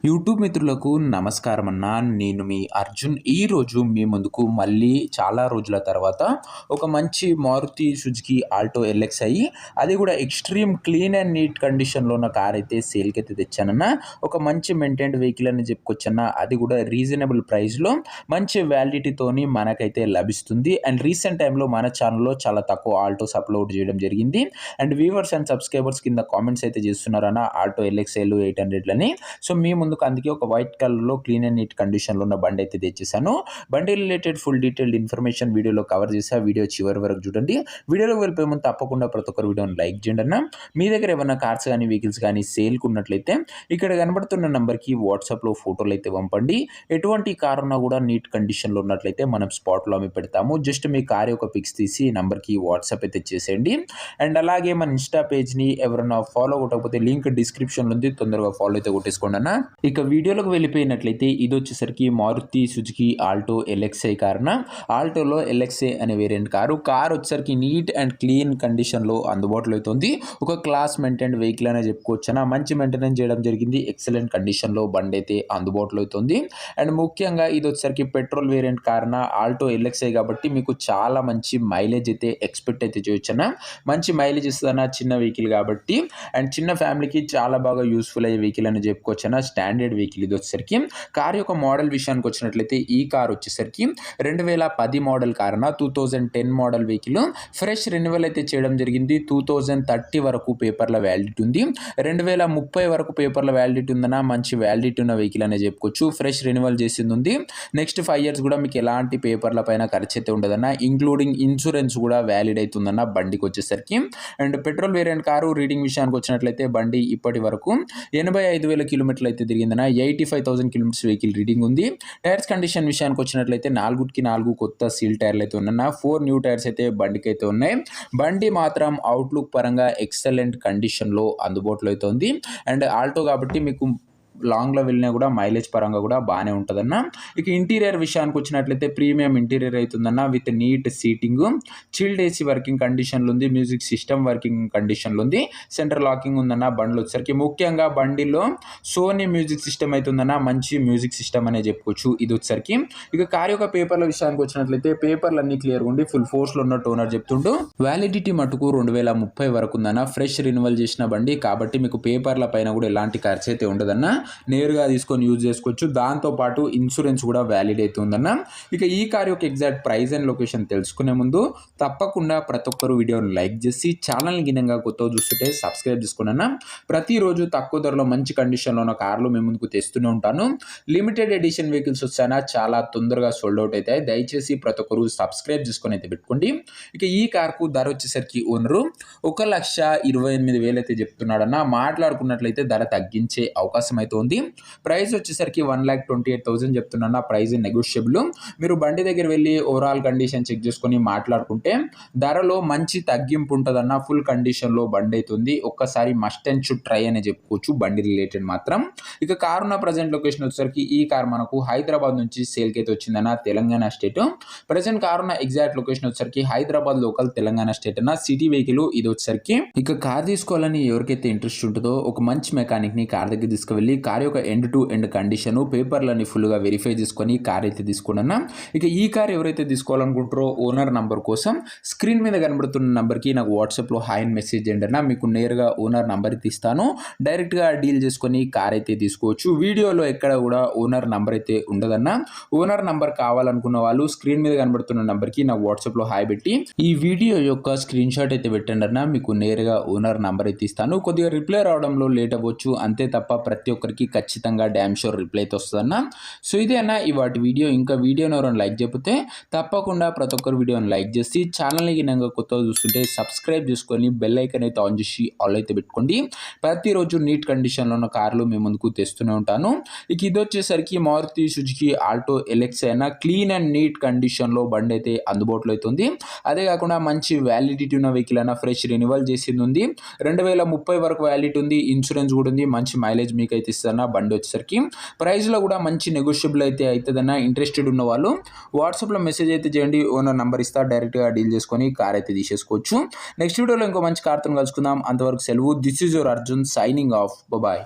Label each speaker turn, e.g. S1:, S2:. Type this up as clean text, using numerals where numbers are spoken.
S1: YouTube మిత్రులకు నమస్కారం అన్న. నేను మీ అర్జున్. ఈరోజు మీ ముందుకు మళ్ళీ చాలా రోజుల తర్వాత ఒక మంచి మారుతి సుజుకి ఆల్టో ఎల్ఎక్స్ఐ, అది కూడా ఎక్స్ట్రీమ్ క్లీన్ అండ్ నీట్ కండిషన్లో ఉన్న కార్ అయితే సేల్కి అయితే తెచ్చానన్న. ఒక మంచి మెయింటైన్డ్ వెహికల్ అని చెప్పుకొచ్చన్న, అది కూడా రీజనబుల్ ప్రైస్లో మంచి వ్యాలిడిటీతోని మనకైతే లభిస్తుంది. అండ్ రీసెంట్ టైంలో మన ఛానల్లో చాలా తక్కువ ఆల్టోస్ అప్లోడ్ చేయడం జరిగింది. అండ్ వ్యూవర్స్ అండ్ సబ్స్క్రైబర్స్ కింద కామెంట్స్ అయితే చేస్తున్నారన్న ఆల్టో ఎల్ఎక్స్ఐలు 800లని. సో మీ ముందుకు అందుకే ఒక వైట్ కలర్లో క్లీన్ అండ్ నీట్ కండిషన్లో ఉన్న బండి అయితే తెచ్చేసాను. బండి రిలేటెడ్ ఫుల్ డీటెయిల్డ్ ఇన్ఫర్మేషన్ వీడియోలో కవర్ చేసా. వీడియో చివరి వరకు చూడండి. వీడియోలోకి వెళ్ళిపోయే ముందు తప్పకుండా ప్రతి ఒక్కరు వీడియోని లైక్ చేయండి అన్న. మీ దగ్గర ఏమైనా కార్స్ కానీ వెహికల్స్ కానీ సేల్కు ఉన్నట్లయితే ఇక్కడ కనబడుతున్న నెంబర్కి వాట్సాప్లో ఫోటోలు అయితే పంపండి. ఎటువంటి కార్ ఉన్నా కూడా నీట్ కండిషన్లో ఉన్నట్లయితే మనం స్పాట్లో అమ్మి పెడతాము. జస్ట్ మీ కార్ యొక్క పిక్స్ తీసి నెంబర్కి వాట్సాప్ అయితే చేసేయండి. అండ్ అలాగే మన ఇన్స్టా పేజ్ని ఎవరైనా ఫాలో కొట్టకపోతే లింక్ డిస్క్రిప్షన్లో ఉంది, తొందరగా ఫాలో అయితే కొట్టేసుకోండి అన్న. ఇక వీడియోలోకి వెళ్ళిపోయినట్లయితే ఇది వచ్చేసరికి మారుతి సుజుకి ఆల్టో ఎల్ఎక్స్ఐ కారున. ఆల్టోలో ఎల్ఎక్స్ఐ అనే వేరియంట్ కార్ వచ్చేసరికి నీట్ అండ్ క్లీన్ కండిషన్లో అందుబాటులో అవుతుంది. ఒక క్లాస్ మెయింటైన్డ్ వెహికల్ అనే చెప్పుకోవచ్చునా. మంచి మెయింటెనెన్స్ చేయడం జరిగింది. ఎక్సలెంట్ కండిషన్లో బండి అయితే అందుబాటులో అవుతుంది. అండ్ ముఖ్యంగా ఇది వచ్చేసరికి పెట్రోల్ వేరియంట్ కారున ఆల్టో ఎల్ఎక్స్ఐ కాబట్టి మీకు చాలా మంచి మైలేజ్ అయితే ఎక్స్పెక్ట్ అయితే చేయొచ్చునా. మంచి మైలేజ్ ఇస్తుందన్న, చిన్న వెహికల్ కాబట్టి. అండ్ చిన్న ఫ్యామిలీకి చాలా బాగా యూస్ఫుల్ అయ్యే వెహికల్ అని చెప్పుకోవచ్చునా. స్టాండర్డ్ వెహికల్ ఇది వచ్చేసరికి. కార్ యొక్క మోడల్ విషయానికి వచ్చినట్లయితే ఈ కార్ వచ్చేసరికి 2010 మోడల్ కారున 2010 మోడల్ వెహికల్ ఫ్రెష్ రెన్యువల్ అయితే చేయడం జరిగింది. 2030 వరకు పేపర్ల వ్యాలిడిటీ ఉంది. 2030 వరకు పేపర్ల వ్యాలిడిటీ ఉందన్న. మంచి వ్యాలిడిటీ ఉన్న వెహికల్ అనే చెప్పుకోవచ్చు. ఫ్రెష్ రెన్యువల్ చేసింది ఉంది. నెక్స్ట్ 5 years కూడా మీకు ఎలాంటి పేపర్ల పైన ఖర్చు అయితే ఉండదన్న. ఇంక్లూడింగ్ ఇన్సూరెన్స్ కూడా వ్యాలిడ్ అవుతుందన్న బండికి వచ్చేసరికి. And petrol variant car reading విషయానికి వచ్చినట్లయితే బండి ఇప్పటి వరకు 85,000 కిలోమీటర్లు అయితే తిరిగిందన్న. 85,000 కిలోమీటర్స్ వెహికల్ రీడింగ్ ఉంది. టైర్స్ కండిషన్ విషయానికి వచ్చినట్లయితే 4 కొత్త సీల్ టైర్లు అయితే ఉన్నాయి. 4 న్యూ టైర్స్ అయితే బండికి అయితే ఉన్నాయి. బండి మాత్రం అవుట్లుక్ పరంగా ఎక్సలెంట్ కండిషన్లో అందుబాటులో అయితే ఉంది. అండ్ ఆల్టో కాబట్టి మీకు లాంగ్లో వెళ్ళినా కూడా మైలేజ్ పరంగా కూడా బాగానే ఉంటుందన్న. ఇక ఇంటీరియర్ విషయానికి వచ్చినట్లయితే ప్రీమియం ఇంటీరియర్ అవుతుందన్న. With neat seating, chilled AC working కండిషన్లో ఉంది. మ్యూజిక్ సిస్టమ్ వర్కింగ్ కండిషన్లో ఉంది. సెంటర్ లాకింగ్ ఉందన్న బండిలో వచ్చేసరికి. ముఖ్యంగా బండిలో సోనీ మ్యూజిక్ సిస్టమ్ అవుతుందన్న. మంచి మ్యూజిక్ సిస్టమ్ అనే చెప్పుకోవచ్చు ఇది వచ్చేసరికి. ఇక కార్ యొక్క పేపర్ల విషయానికి వచ్చినట్లయితే పేపర్లు అన్ని క్లియర్గా ఉండి ఫుల్ ఫోర్స్లో ఉన్నట్టు ఓనర్ చెప్తుంటూ. వ్యాలిడిటీ మటుకు 2030 వరకు ఉందన్న. ఫ్రెష్ రిన్యువల్ చేసిన బండి కాబట్టి మీకు పేపర్ల పైన కూడా ఎలాంటి ఖర్చు అయితే ఉండదన్న. నేరుగా తీసుకొని యూజ్ చేసుకోవచ్చు. దాంతోపాటు ఇన్సూరెన్స్ కూడా వ్యాలిడ్ అవుతుందన్న. ఇక ఈ కార్ యొక్క ఎగ్జాక్ట్ ప్రైస్ అండ్ లొకేషన్ తెలుసుకునే ముందు తప్పకుండా ప్రతి ఒక్కరు వీడియోని లైక్ చేసి ఛానల్ని గినంగా కొత్తగా చూస్తుంటే సబ్స్క్రైబ్ చేసుకున్నా. ప్రతిరోజు తక్కువ ధరలో మంచి కండిషన్లో ఉన్న కార్లు మేము ముందుకు తెస్తూనే ఉంటాను. లిమిటెడ్ ఎడిషన్ వెహికల్స్ వచ్చానా చాలా తొందరగా సోల్డ్ అవుట్ అవుతాయి. దయచేసి ప్రతి ఒక్కరు సబ్స్క్రైబ్ చేసుకొని అయితే పెట్టుకోండి. ఇక ఈ కార్కు ధర వచ్చేసరికి ఓనరు 1,28,000 అయితే చెప్తున్నాడన్న. మాట్లాడుకున్నట్లయితే ధర తగ్గించే అవకాశం అయితే ఉంది. ప్రైస్ వచ్చేసరికి 1,28,000 చెప్తున్నా. Price negotiable. మీరు బండి దగ్గర వెళ్ళి ఓవరాల్ కండిషన్ చెక్ చేసుకొని మాట్లాడుకుంటే ధరలో మంచి తగ్గింపు ఉంటుందన్న. ఫుల్ కండిషన్లో బండి అవుతుంది. ఒక్కసారి మస్ట్ అండ్ షుడ్ ట్రై అని చెప్పుకోవచ్చు బండి రిలేటెడ్ మాత్రం. ఇక కార్ ఉన్న ప్రజెంట్ లొకేషన్ వచ్చేసరికి ఈ కార్ మనకు హైదరాబాద్ నుంచి సేల్కి అయితే వచ్చిందన్న, తెలంగాణ స్టేట్. ప్రజెంట్ కార్ ఉన్న ఎగ్జాక్ట్ లొకేషన్ వచ్చేసరికి హైదరాబాద్ లోకల్, తెలంగాణ స్టేట్ అన్న. సిటీ వెహికల్ ఇది వచ్చేసరికి. ఇక కార్ తీసుకోవాలని ఎవరికైతే ఇంట్రెస్ట్ ఉంటుందో ఒక మంచి మెకానిక్ ని కార్ దగ్గర తీసుకువెళ్ళి కార్ యొక్క ఎండ్ టు ఎండ్ కండిషన్ పేపర్లని ఫుల్గా వెరిఫై చేసుకొని కార్ అయితే తీసుకున్నా. ఇక ఈ కార్ ఎవరైతే తీసుకోవాలనుకుంటారో ఓనర్ నంబర్ కోసం స్క్రీన్ మీద కనబడుతున్న నంబర్కి నాకు వాట్సాప్లో హాయ్ అని మెసేజ్ చేయండి అన్న. మీకు నేరుగా ఓనర్ నంబర్ ఇస్తాను. డైరెక్ట్గా డీల్ చేసుకొని కార్ అయితే తీసుకోవచ్చు. వీడియోలో ఎక్కడ కూడా ఓనర్ నంబర్ అయితే ఉండదన్న. ఓనర్ నంబర్ కావాలనుకున్న వాళ్ళు స్క్రీన్ మీద కనబడుతున్న నంబర్కి నాకు వాట్సాప్లో హాయ్ పెట్టి ఈ వీడియో యొక్క స్క్రీన్ షాట్ అయితే పెట్టండి అన్న. మీకు నేరుగా ఓనర్ నంబర్ అయితే ఇస్తాను. కొద్దిగా రిప్లై రావడంలో లేట్ అవ్వచ్చు అంతే తప్ప ప్రతి ఒక్కరికి ఖచ్చితంగా డ్యామ్ షూర్ రిప్లై అయితే వస్తుందన్న. సో ఇదే అన్న ఇవాటి వీడియో. ఇంకా వీడియోని ఎవరైనా లైక్ చేయకపోతే తప్పకుండా ప్రతి ఒక్కరు వీడియోని లైక్ చేసి ఛానల్ని గినంగా కొత్తగా చూస్తుంటే సబ్స్క్రైబ్ చేసుకొని బెల్ ఐకాన్ అయితే ఆన్ చేసి ఆల్ అయితే పెట్టుకోండి. ప్రతిరోజు నీట్ కండిషన్లో ఉన్న కార్లు మేము ముందుకు తెస్తూనే ఉంటాను. ఇక ఇది వచ్చేసరికి మారుతి సుజుకి ఆల్టో ఎల్ఎక్స్ఐ అన్న. క్లీన్ అండ్ నీట్ కండిషన్లో బండి అయితే అందుబాటులో అవుతుంది. అదే కాకుండా మంచి వ్యాలిడిటీ ఉన్న వెహికల్ అన్న. ఫ్రెష్ రెన్యువల్ చేసింది ఉంది. 2030 వరకు వ్యాలిడిటీ ఉంది. ఇన్సూరెన్స్ కూడా ఉంది. మంచి మైలేజ్ మీకు అయితే ఇస్తారన్న. బండి వచ్చేసరికి ప్రైస్లో కూడా మంచి నెగోషియబుల్ అయితే అవుతుందన్న. ఇంట్రెస్టెడ్ ఉన్న వాళ్ళు వాట్సాప్లో మెసేజ్ అయితే చేయండి. ఓనర్ నంబర్ ఇస్తా, డైరెక్ట్గా డీల్ చేసుకొని కార్ అయితే తీసేసుకోవచ్చు. నెక్స్ట్ వీడియోలో ఇంకో మంచి కార్తో కలుసుకుందాం. అంతవరకు సెలవు. This is your Arjun signing off. Bye.